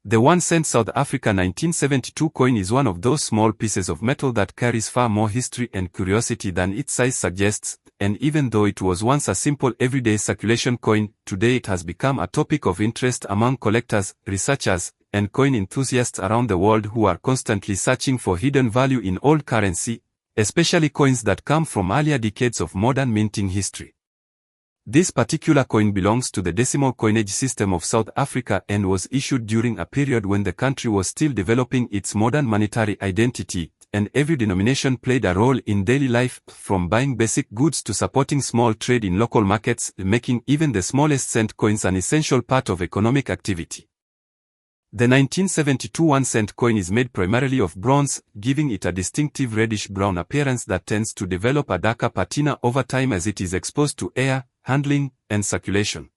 The 1 cent South Africa 1972 coin is one of those small pieces of metal that carries far more history and curiosity than its size suggests, and even though it was once a simple everyday circulation coin, today it has become a topic of interest among collectors, researchers, and coin enthusiasts around the world who are constantly searching for hidden value in old currency, especially coins that come from earlier decades of modern minting history. This particular coin belongs to the decimal coinage system of South Africa and was issued during a period when the country was still developing its modern monetary identity, and every denomination played a role in daily life, from buying basic goods to supporting small trade in local markets, making even the smallest cent coins an essential part of economic activity. The 1972 1 cent coin is made primarily of bronze, giving it a distinctive reddish-brown appearance that tends to develop a darker patina over time as it is exposed to air, handling, and circulation.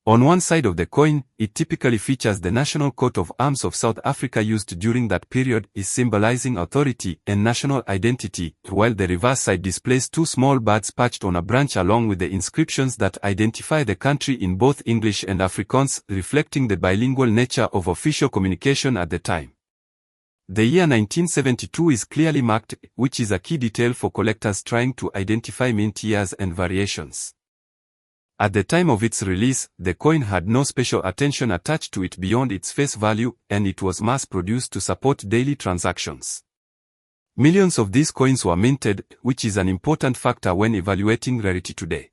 On one side of the coin, it typically features the national coat of arms of South Africa used during that period, is symbolizing authority and national identity, while the reverse side displays two small birds perched on a branch along with the inscriptions that identify the country in both English and Afrikaans, reflecting the bilingual nature of official communication at the time. The year 1972 is clearly marked, which is a key detail for collectors trying to identify mint years and variations. At the time of its release, the coin had no special attention attached to it beyond its face value, and it was mass-produced to support daily transactions. Millions of these coins were minted, which is an important factor when evaluating rarity today.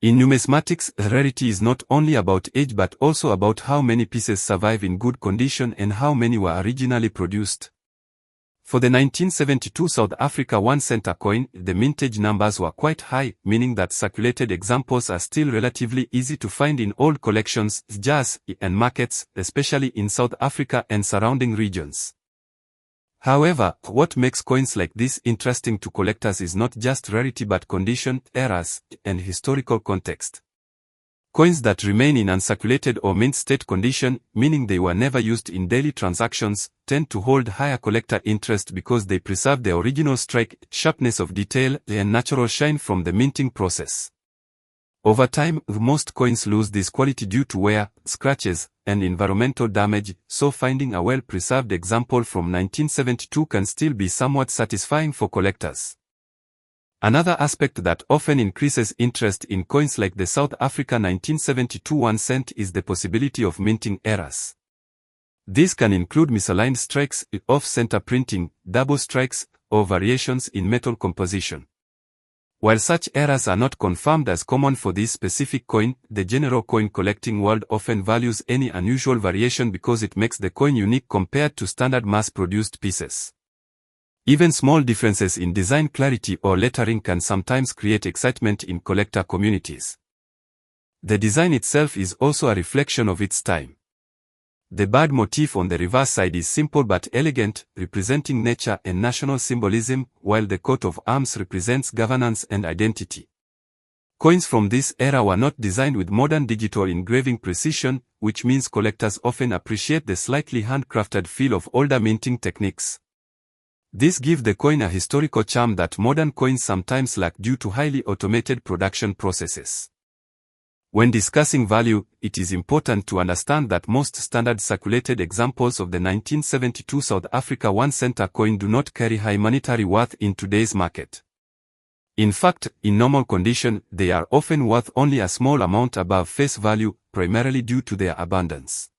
In numismatics, rarity is not only about age but also about how many pieces survive in good condition and how many were originally produced. For the 1972 South Africa 1 cent coin, the mintage numbers were quite high, meaning that circulated examples are still relatively easy to find in old collections, jars, and markets, especially in South Africa and surrounding regions. However, what makes coins like this interesting to collectors is not just rarity but condition, eras, and historical context. Coins that remain in uncirculated or mint state condition, meaning they were never used in daily transactions, tend to hold higher collector interest because they preserve the original strike, sharpness of detail, and natural shine from the minting process. Over time, most coins lose this quality due to wear, scratches, and environmental damage, so finding a well-preserved example from 1972 can still be somewhat satisfying for collectors. Another aspect that often increases interest in coins like the South Africa 1972 1 cent is the possibility of minting errors. These can include misaligned strikes, off-center printing, double strikes, or variations in metal composition. While such errors are not confirmed as common for this specific coin, the general coin collecting world often values any unusual variation because it makes the coin unique compared to standard mass-produced pieces. Even small differences in design clarity or lettering can sometimes create excitement in collector communities. The design itself is also a reflection of its time. The bird motif on the reverse side is simple but elegant, representing nature and national symbolism, while the coat of arms represents governance and identity. Coins from this era were not designed with modern digital engraving precision, which means collectors often appreciate the slightly handcrafted feel of older minting techniques. This gives the coin a historical charm that modern coins sometimes lack due to highly automated production processes. When discussing value, it is important to understand that most standard circulated examples of the 1972 South Africa 1 cent coin do not carry high monetary worth in today's market. In fact, in normal condition, they are often worth only a small amount above face value, primarily due to their abundance.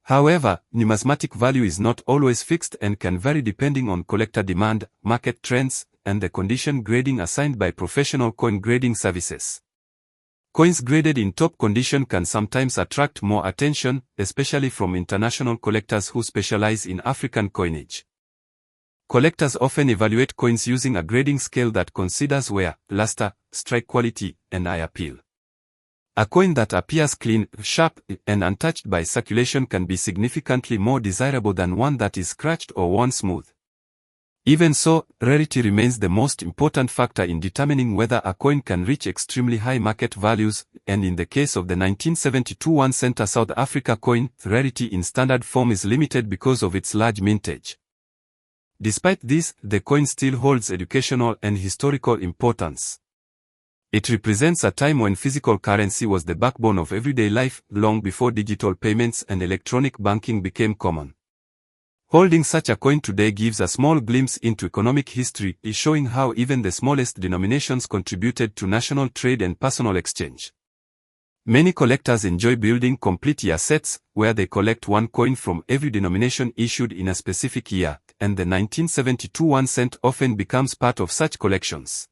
However, numismatic value is not always fixed and can vary depending on collector demand, market trends, and the condition grading assigned by professional coin grading services. Coins graded in top condition can sometimes attract more attention, especially from international collectors who specialize in African coinage. Collectors often evaluate coins using a grading scale that considers wear, luster, strike quality, and eye appeal. A coin that appears clean, sharp, and untouched by circulation can be significantly more desirable than one that is scratched or worn smooth. Even so, rarity remains the most important factor in determining whether a coin can reach extremely high market values, and in the case of the 1972 1 cent South Africa coin, rarity in standard form is limited because of its large mintage. Despite this, the coin still holds educational and historical importance. It represents a time when physical currency was the backbone of everyday life, long before digital payments and electronic banking became common. Holding such a coin today gives a small glimpse into economic history, showing how even the smallest denominations contributed to national trade and personal exchange. Many collectors enjoy building complete year sets, where they collect one coin from every denomination issued in a specific year, and the 1972 1 cent often becomes part of such collections.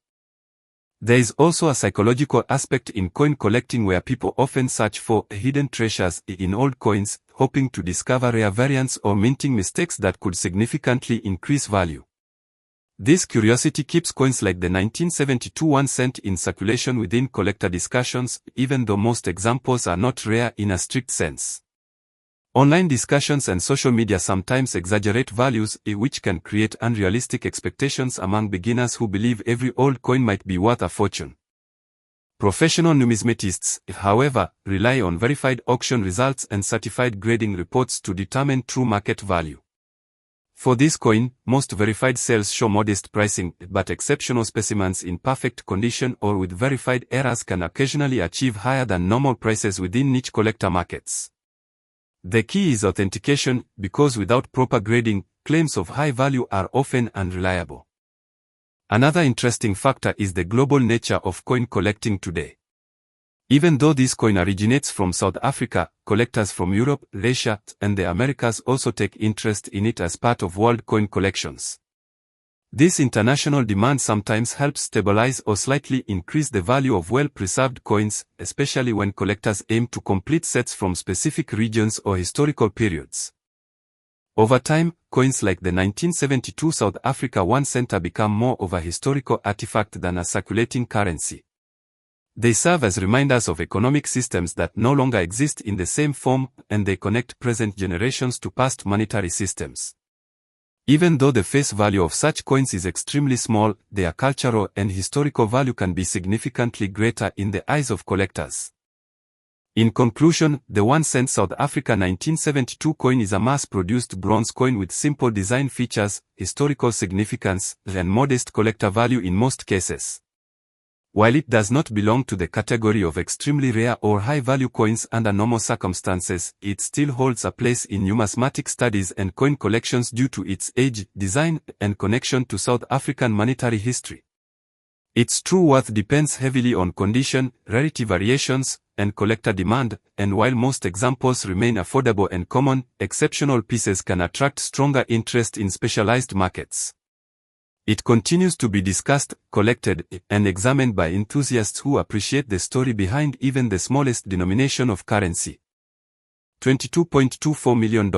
There is also a psychological aspect in coin collecting where people often search for hidden treasures in old coins, hoping to discover rare variants or minting mistakes that could significantly increase value. This curiosity keeps coins like the 1972 1 cent in circulation within collector discussions, even though most examples are not rare in a strict sense. Online discussions and social media sometimes exaggerate values, which can create unrealistic expectations among beginners who believe every old coin might be worth a fortune. Professional numismatists, however, rely on verified auction results and certified grading reports to determine true market value. For this coin, most verified sales show modest pricing, but exceptional specimens in perfect condition or with verified errors can occasionally achieve higher than normal prices within niche collector markets. The key is authentication, because without proper grading, claims of high value are often unreliable. Another interesting factor is the global nature of coin collecting today. Even though this coin originates from South Africa, collectors from Europe, Asia, and the Americas also take interest in it as part of world coin collections. This international demand sometimes helps stabilize or slightly increase the value of well-preserved coins, especially when collectors aim to complete sets from specific regions or historical periods. Over time, coins like the 1972 South Africa 1 cent become more of a historical artifact than a circulating currency. They serve as reminders of economic systems that no longer exist in the same form, and they connect present generations to past monetary systems. Even though the face value of such coins is extremely small, their cultural and historical value can be significantly greater in the eyes of collectors. In conclusion, the 1 cent South Africa 1972 coin is a mass-produced bronze coin with simple design features, historical significance, and modest collector value in most cases. While it does not belong to the category of extremely rare or high-value coins under normal circumstances, it still holds a place in numismatic studies and coin collections due to its age, design, and connection to South African monetary history. Its true worth depends heavily on condition, rarity variations, and collector demand, and while most examples remain affordable and common, exceptional pieces can attract stronger interest in specialized markets. It continues to be discussed, collected, and examined by enthusiasts who appreciate the story behind even the smallest denomination of currency. $22.24 million.